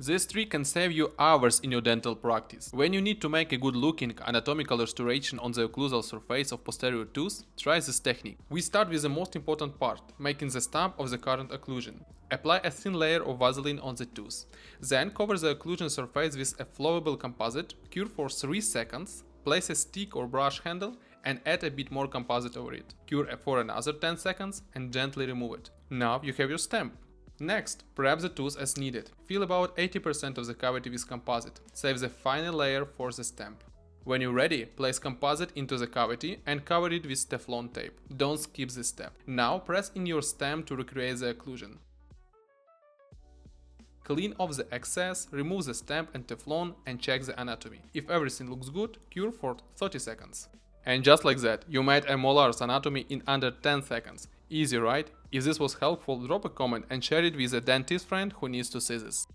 This trick can save you hours in your dental practice. When you need to make a good looking anatomical restoration on the occlusal surface of posterior tooth, try this technique. We start with the most important part, making the stamp of the current occlusion. Apply a thin layer of Vaseline on the tooth. Then cover the occlusion surface with a flowable composite, cure for 3 seconds, place a stick or brush handle and add a bit more composite over it. Cure for another 10 seconds and gently remove it. Now you have your stamp. Next, prep the tooth as needed. Fill about 80% of the cavity with composite. Save the final layer for the stamp. When you're ready, place composite into the cavity and cover it with Teflon tape. Don't skip this step. Now press in your stamp to recreate the occlusion. Clean off the excess, remove the stamp and Teflon and check the anatomy. If everything looks good, cure for 30 seconds. And just like that, you made a molar's anatomy in under 10 seconds. Easy, right? If this was helpful, drop a comment and share it with a dentist friend who needs to see this.